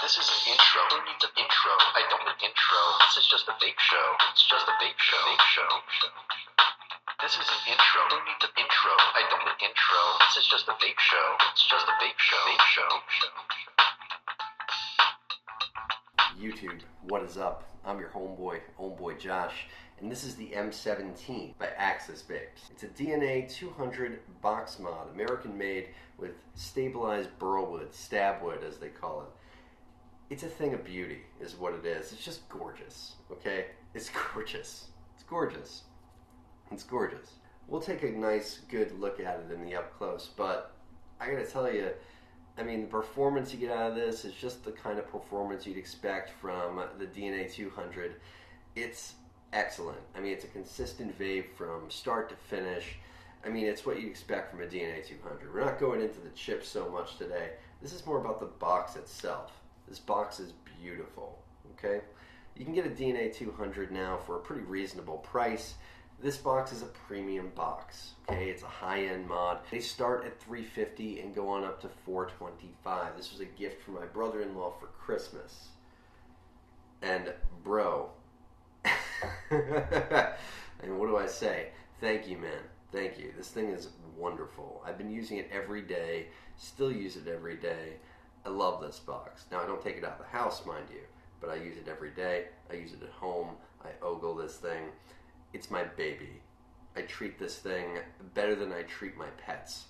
This is an intro. Who needs an intro? I don't need an intro. This is just a vape show. It's just a vape show. Vape show. This is an intro. Who needs an intro? I don't need an intro. This is just a vape show. It's just a vape show. Vape show. YouTube, what is up? I'm your homeboy Josh, and this is the M17 by Axis Vapes. It's a DNA200 box mod, American made with stabilized burlwood, stabwood as they call it. It's a thing of beauty is what it is. It's just gorgeous, okay? It's gorgeous. It's gorgeous. It's gorgeous. We'll take a nice, good look at it in the up close, but I gotta tell you, I mean, the performance you get out of this is just the kind of performance you'd expect from the DNA200. It's excellent. I mean, it's a consistent vape from start to finish. I mean, it's what you'd expect from a DNA200. We're not going into the chips so much today. This is more about the box itself. This box is beautiful, okay? You can get a DNA200 now for a pretty reasonable price. This box is a premium box, okay? It's a high-end mod. They start at $350 and go on up to $425. This was a gift from my brother-in-law for Christmas. And bro, and what do I say? Thank you, man. Thank you. This thing is wonderful. I've been using it every day, still use it every day. I love this box. Now, I don't take it out of the house, mind you, but I use it every day. I use it at home. I ogle this thing. It's my baby. I treat this thing better than I treat my pets.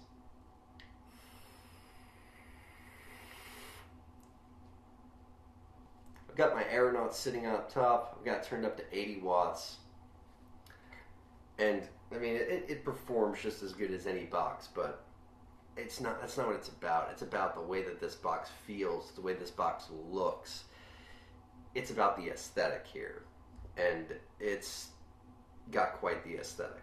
I've got my aeronaut sitting up top. I've got it turned up to 80 watts. And, I mean, it performs just as good as any box, but that's not what it's about. It's about the way that this box feels, the way this box looks. It's about the aesthetic here. And it's got quite the aesthetic.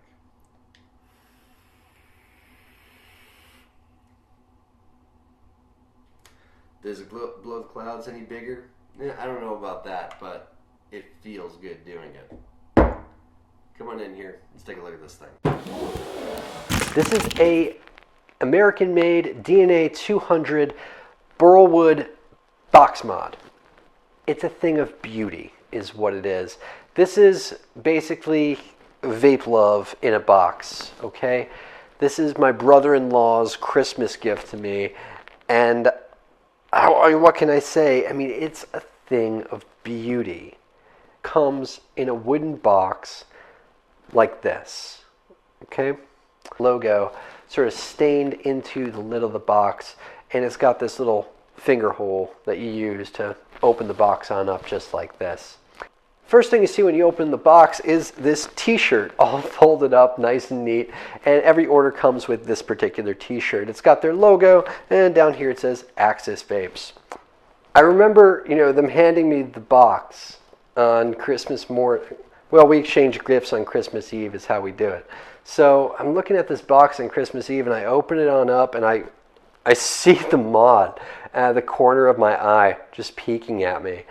Does it blow the clouds any bigger? Yeah, I don't know about that, but it feels good doing it. Come on in here. Let's take a look at this thing. This is a American-made DNA200 burlwood box mod. It's a thing of beauty, is what it is. This is basically vape love in a box, okay? This is my brother-in-law's Christmas gift to me, and what can I say? I mean, it's a thing of beauty. Comes in a wooden box like this, okay? Logo sort of stained into the lid of the box, and it's got this little finger hole that you use to open the box on up just like this. First thing you see when you open the box is this t-shirt all folded up nice and neat, and every order comes with this particular t-shirt. It's got their logo, and down here it says Axis Vapes. I remember, them handing me the box on Christmas morning. Well, we exchange gifts on Christmas Eve is how we do it. So I'm looking at this box on Christmas Eve, and I open it on up, and I see the mod out of the corner of my eye just peeking at me,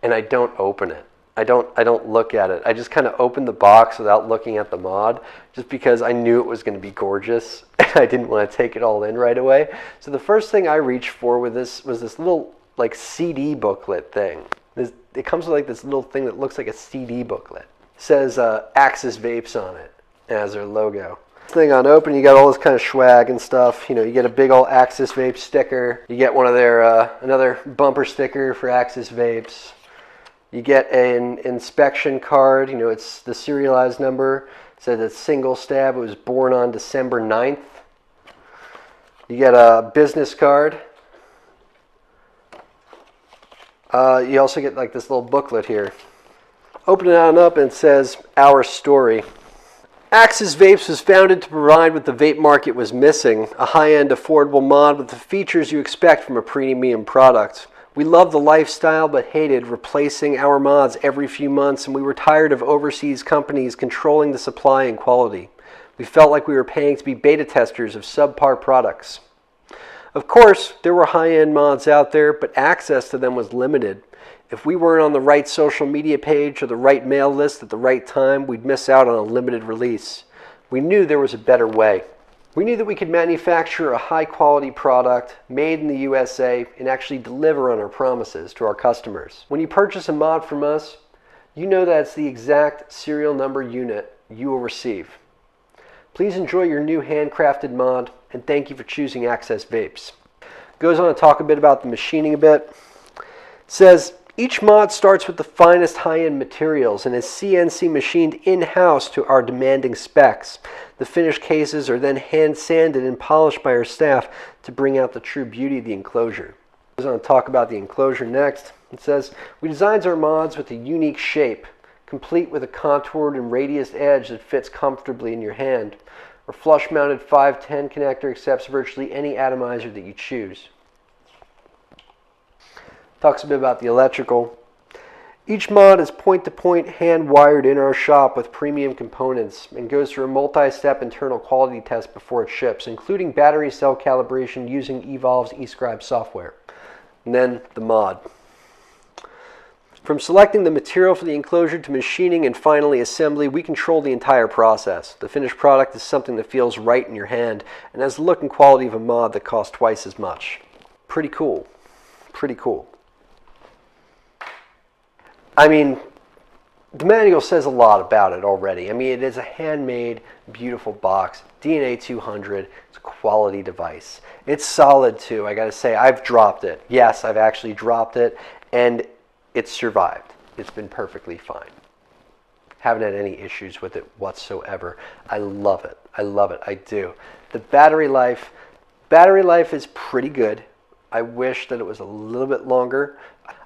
and I don't open it. I don't look at it. I just kind of opened the box without looking at the mod, just because I knew it was going to be gorgeous, and I didn't want to take it all in right away. So the first thing I reached for with this was this little like CD booklet thing. It comes with like this little thing that looks like a CD booklet. It says Axis Vapes on it as their logo. Thing on open, you got all this kind of swag and stuff. You get a big old Axis Vapes sticker. You get one of their another bumper sticker for Axis Vapes. You get an inspection card. It's the serialized number. It says it's single stab. It was born on December 9th. You get a business card. You also get like this little booklet here. Open it on up and it says Our Story. Axis Vapes was founded to provide what the vape market was missing, a high-end affordable mod with the features you expect from a premium product. We loved the lifestyle but hated replacing our mods every few months, and we were tired of overseas companies controlling the supply and quality. We felt like we were paying to be beta testers of subpar products. Of course, there were high-end mods out there, but access to them was limited. If we weren't on the right social media page or the right mail list at the right time, we'd miss out on a limited release. We knew there was a better way. We knew that we could manufacture a high-quality product made in the USA and actually deliver on our promises to our customers. When you purchase a mod from us, you know that it's the exact serial number unit you will receive. Please enjoy your new handcrafted mod, and thank you for choosing Axis Vapes. Goes on to talk a bit about the machining a bit. Says, each mod starts with the finest high-end materials and is CNC machined in-house to our demanding specs. The finished cases are then hand-sanded and polished by our staff to bring out the true beauty of the enclosure. Goes on to talk about the enclosure next. It says, we designed our mods with a unique shape, complete with a contoured and radiused edge that fits comfortably in your hand. Our flush-mounted 510 connector accepts virtually any atomizer that you choose. Talks a bit about the electrical. Each mod is point-to-point hand-wired in our shop with premium components and goes through a multi-step internal quality test before it ships, including battery cell calibration using Evolve's eScribe software. And then the mod. From selecting the material for the enclosure to machining and finally assembly, we control the entire process. The finished product is something that feels right in your hand and has the look and quality of a mod that costs twice as much. Pretty cool. Pretty cool. I mean, the manual says a lot about it already. I mean, it is a handmade, beautiful box. DNA200. It's a quality device. It's solid too. I gotta say, I've dropped it. Yes, I've actually dropped it, and it's survived. It's been perfectly fine. Haven't had any issues with it whatsoever. I love it. I love it. I do. The battery life is pretty good. I wish that it was a little bit longer.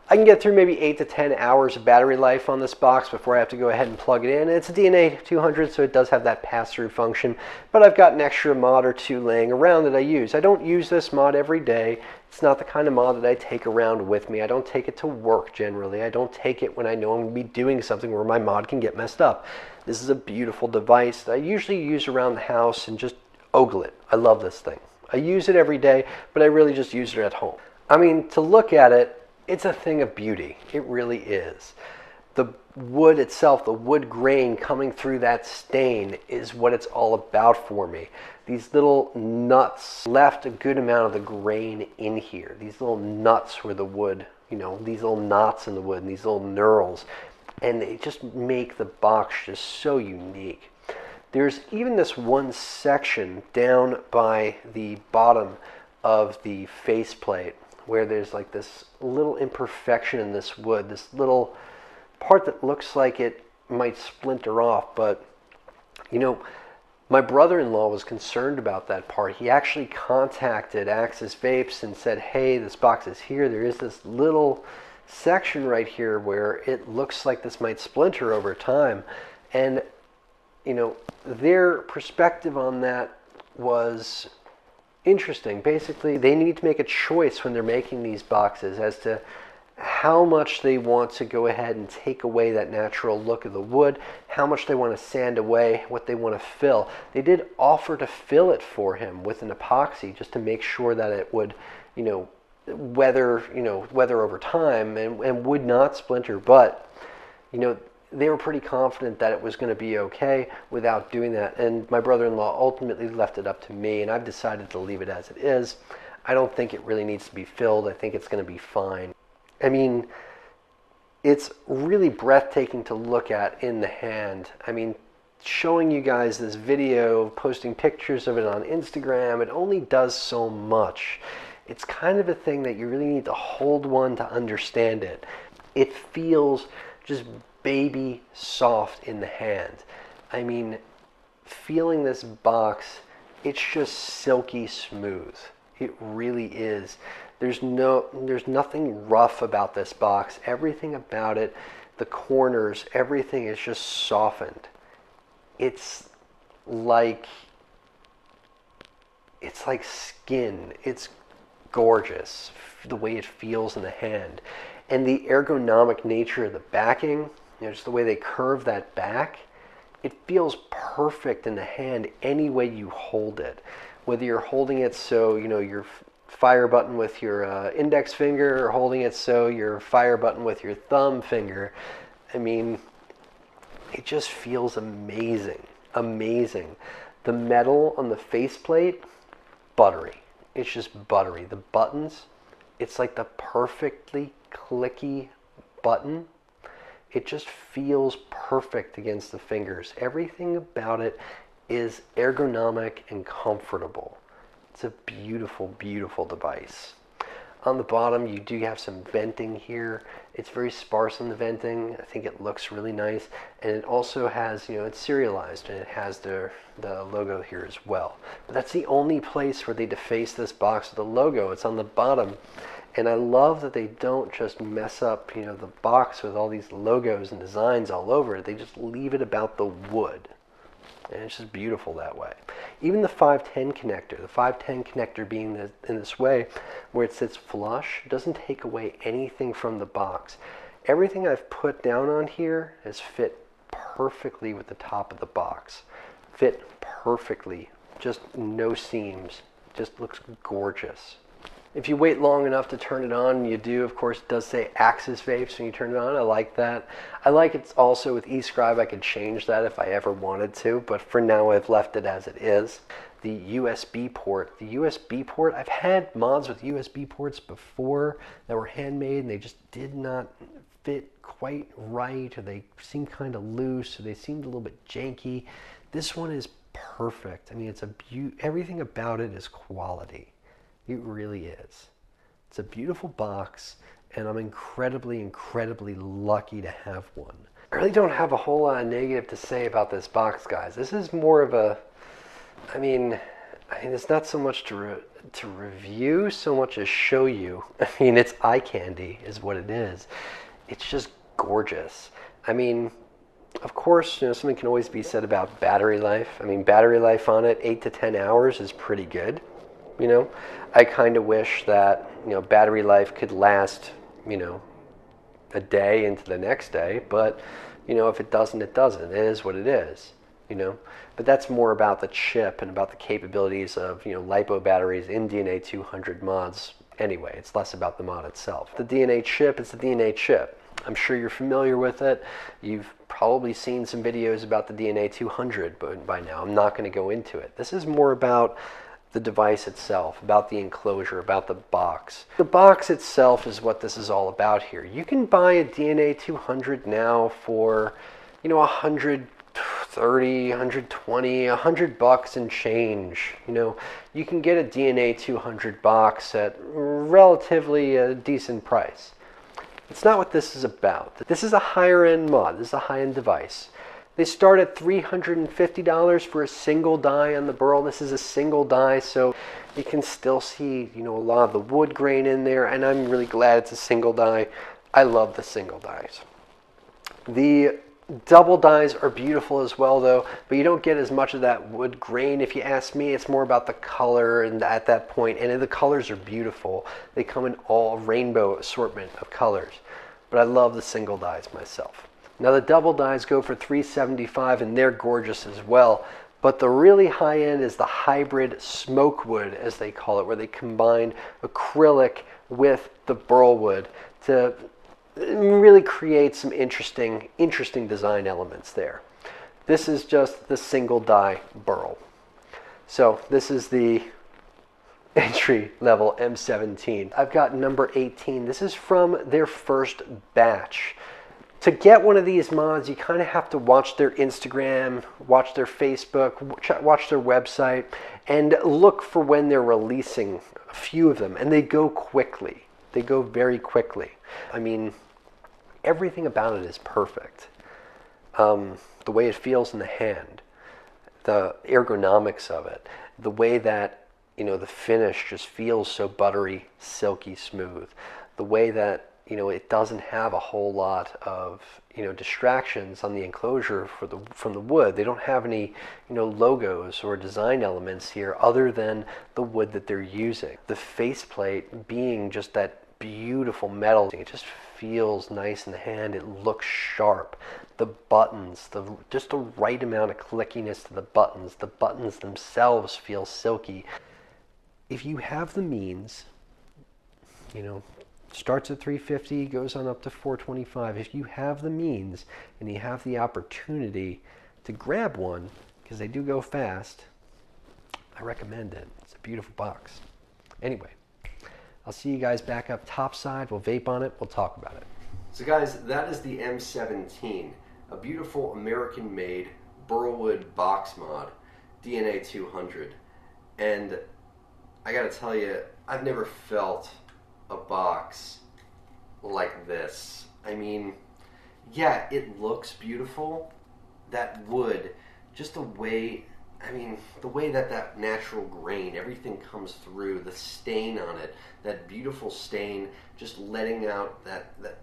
I can get through maybe 8 to 10 hours of battery life on this box before I have to go ahead and plug it in. It's a DNA200, so it does have that pass-through function, but I've got an extra mod or two laying around that I use. I don't use this mod every day. It's not the kind of mod that I take around with me. I don't take it to work generally. I don't take it when I know I'm going to be doing something where my mod can get messed up. This is a beautiful device that I usually use around the house and just ogle it. I love this thing. I use it every day, but I really just use it at home. I mean, to look at it, it's a thing of beauty. It really is. The wood itself, the wood grain coming through that stain is what it's all about for me. These little nuts left a good amount of the grain in here. These little nuts where the wood, you know, these little knots in the wood and these little knurls. And they just make the box just so unique. There's even this one section down by the bottom of the faceplate where there's like this little imperfection in this wood, this little part that looks like it might splinter off. But, you know, my brother-in-law was concerned about that part. He actually contacted Axis Vapes and said, hey, this box is here. There is this little section right here where it looks like this might splinter over time. And, you know, their perspective on that was interesting. Basically, they need to make a choice when they're making these boxes as to how much they want to go ahead and take away that natural look of the wood, how much they want to sand away, what they want to fill. They did offer to fill it for him with an epoxy just to make sure that it would, you know, weather over time and would not splinter. But, you know, they were pretty confident that it was going to be okay without doing that. And my brother-in-law ultimately left it up to me, and I've decided to leave it as it is. I don't think it really needs to be filled. I think it's going to be fine. I mean, it's really breathtaking to look at in the hand. I mean, showing you guys this video, posting pictures of it on Instagram, it only does so much. It's kind of a thing that you really need to hold one to understand it. It feels just baby soft in the hand. I mean, feeling this box, it's just silky smooth. It really is. There's nothing rough about this box. Everything about it, the corners, everything is just softened. It's like skin. It's gorgeous the way it feels in the hand. And the ergonomic nature of the backing, you know, just the way they curve that back, it feels perfect in the hand any way you hold it. Whether you're holding it so, you know, your fire button with your index finger or holding it so your fire button with your thumb finger. I mean, it just feels amazing. Amazing. The metal on the faceplate, buttery. It's just buttery. The buttons, it's like the perfectly clicky button. It just feels perfect against the fingers. Everything about it is ergonomic and comfortable. It's a beautiful, beautiful device. On the bottom, you do have some venting here. It's very sparse on the venting. I think it looks really nice. And it also has, you know, it's serialized and it has the logo here as well. But that's the only place where they deface this box with the logo. It's on the bottom. And I love that they don't just mess up, you know, the box with all these logos and designs all over it. They just leave it about the wood. And it's just beautiful that way. Even the 510 connector, the 510 connector being in this way, where it sits flush, doesn't take away anything from the box. Everything I've put down on here has fit perfectly with the top of the box. Fit perfectly, just no seams, just looks gorgeous. If you wait long enough to turn it on, you do. Of course, it does say Axis Vapes when you turn it on. I like that. I like it also with eScribe. I could change that if I ever wanted to, but for now I've left it as it is. The USB port. The USB port, I've had mods with USB ports before that were handmade and they just did not fit quite right, or they seemed kind of loose, or they seemed a little bit janky. This one is perfect. I mean, it's everything about it is quality. It really is. It's a beautiful box, and I'm incredibly, incredibly lucky to have one. I really don't have a whole lot of negative to say about this box, guys. This is more of a, I mean, it's not so much to review, so much as show you. I mean, it's eye candy is what it is. It's just gorgeous. I mean, of course, you know, something can always be said about battery life. I mean, battery life on it, 8 to 10 hours is pretty good. You know, I kind of wish that, you know, battery life could last, you know, a day into the next day, but, you know, if it doesn't, it doesn't. It is what it is, you know. But that's more about the chip and about the capabilities of, you know, LiPo batteries in DNA200 mods anyway. It's less about the mod itself. The DNA chip is the DNA chip. I'm sure you're familiar with it. You've probably seen some videos about the DNA200 but by now. I'm not going to go into it. This is more about the device itself, about the enclosure, about the box. The box itself is what this is all about here. You can buy a DNA200 now for, you know, $130, $120, $100 and change. You know, you can get a DNA200 box at relatively a decent price. It's not what this is about. This is a higher end mod. This is a high-end device. They start at $350 for a single die on the burl. This is a single die, so you can still see, you know, a lot of the wood grain in there, and I'm really glad it's a single die. I love the single dies. The double dies are beautiful as well, though, but you don't get as much of that wood grain. If you ask me, it's more about the color and at that point, and the colors are beautiful. They come in all rainbow assortment of colors, but I love the single dies myself. Now the double dies go for $375 and they're gorgeous as well. But the really high end is the hybrid smoke wood, as they call it, where they combine acrylic with the burlwood to really create some interesting design elements there. This is just the single die burl. So this is the entry level M17. I've got number 18. This is from their first batch. To get one of these mods, you kind of have to watch their Instagram, watch their Facebook, watch their website, and look for when they're releasing a few of them. And they go quickly. They go very quickly. I mean, everything about it is perfect. The way it feels in the hand, the ergonomics of it, the way that, you know, the finish just feels so buttery, silky smooth, the way that, you know, it doesn't have a whole lot of, you know, distractions on the enclosure from the wood. They don't have any, you know, logos or design elements here other than the wood that they're using. The faceplate being just that beautiful metal, it just feels nice in the hand. It looks sharp. The buttons, just the right amount of clickiness to the buttons. The buttons themselves feel silky. If you have the means, you know, starts at $350, goes on up to $425. If you have the means and you have the opportunity to grab one, because they do go fast, I recommend it. It's a beautiful box. Anyway, I'll see you guys back up top side. We'll vape on it. We'll talk about it. So guys, that is the M17, a beautiful American-made burlwood box mod, DNA200. And I gotta tell you, I've never felt a box like this. I mean, yeah, it looks beautiful. That wood, just the way, I mean, the way that natural grain, everything comes through, the stain on it, that beautiful stain, just letting out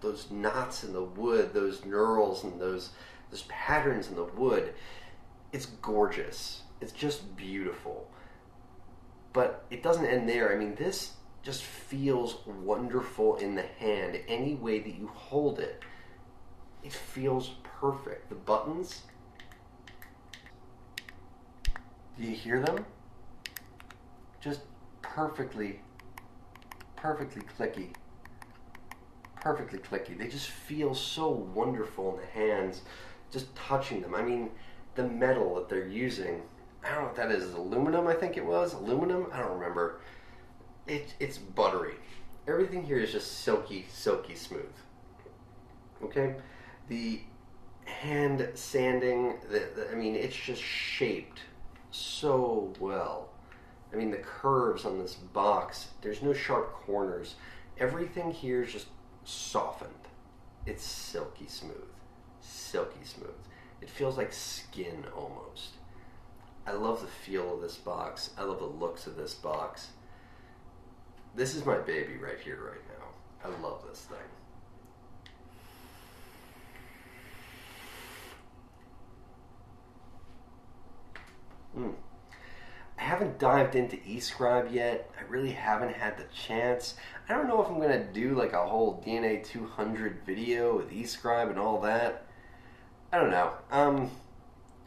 those knots in the wood, those knurls and those patterns in the wood. It's gorgeous. It's just beautiful. But it doesn't end there. I mean, this just feels wonderful in the hand. Any way that you hold it, it feels perfect. The buttons, do you hear them? Just perfectly clicky. Perfectly clicky. They just feel so wonderful in the hands, just touching them. I mean, the metal that they're using, I don't know what that is. Aluminum, I think it was. Aluminum? I don't remember. It's buttery. Everything here is just silky smooth. Okay? The hand sanding, I mean, it's just shaped so well. I mean, the curves on this box, there's no sharp corners. Everything here is just softened. It's silky smooth. Silky smooth. It feels like skin almost. I love the feel of this box. I love the looks of this box. This is my baby right here, right now. I love this thing. I haven't dived into eScribe yet. I really haven't had the chance. I don't know if I'm going to do like a whole DNA200 video with eScribe and all that. I don't know.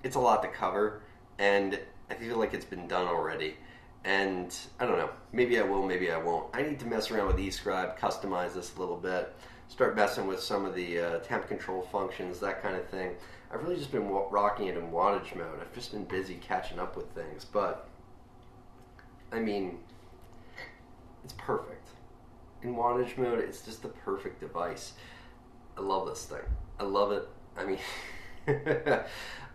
It's a lot to cover, and I feel like it's been done already. And I don't know. Maybe I will, maybe I won't. I need to mess around with eScribe, customize this a little bit, start messing with some of the temp control functions, that kind of thing. I've really just been rocking it in wattage mode. I've just been busy catching up with things, but I mean, it's perfect. In wattage mode, it's just the perfect device. I love this thing. I love it. I mean,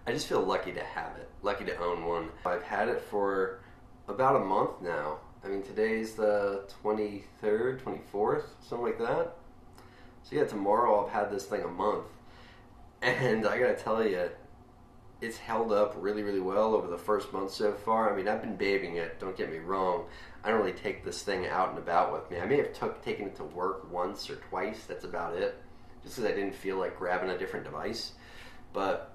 I just feel lucky to have it, lucky to own one. I've had it for about a month now. I mean, today's the 23rd, 24th, something like that. So yeah, tomorrow I've had this thing a month. And I gotta tell you, it's held up really, really well over the first month so far. I mean, I've been babying it, don't get me wrong. I don't really take this thing out and about with me. I may have taken it to work once or twice, that's about it. Just because I didn't feel like grabbing a different device. But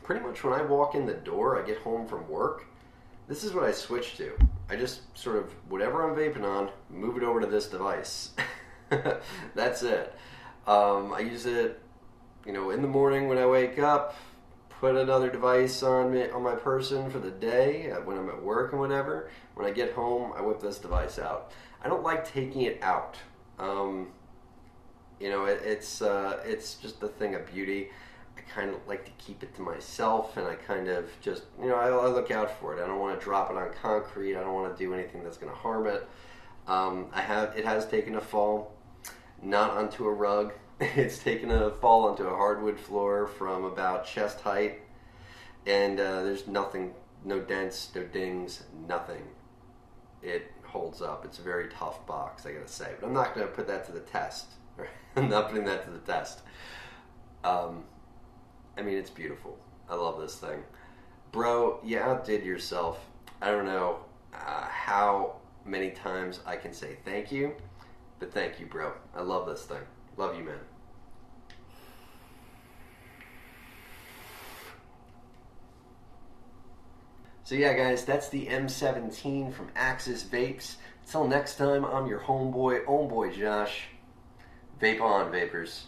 pretty much when I walk in the door, I get home from work, this is what I switch to. I just sort of, whatever I'm vaping on, move it over to this device. That's it. I use it, you know, in the morning when I wake up, put another device on my person for the day when I'm at work and whatever. When I get home, I whip this device out. I don't like taking it out. You know, it's just a thing of beauty. I kind of like to keep it to myself, and I kind of just, you know, I look out for it. I don't want to drop it on concrete. I don't want to do anything that's going to harm it. It has taken a fall, not onto a rug. It's taken a fall onto a hardwood floor from about chest height, and there's nothing, no dents, no dings, nothing. It holds up. It's a very tough box, I gotta say, but I'm not gonna put that to the test. I'm not putting that to the test. I mean, it's beautiful. I love this thing. Bro, you outdid yourself. I don't know how many times I can say thank you, but thank you, bro. I love this thing. Love you, man. So yeah, guys, that's the M17 from Axis Vapes. Until next time, I'm your homeboy, Josh. Vape on, Vapers.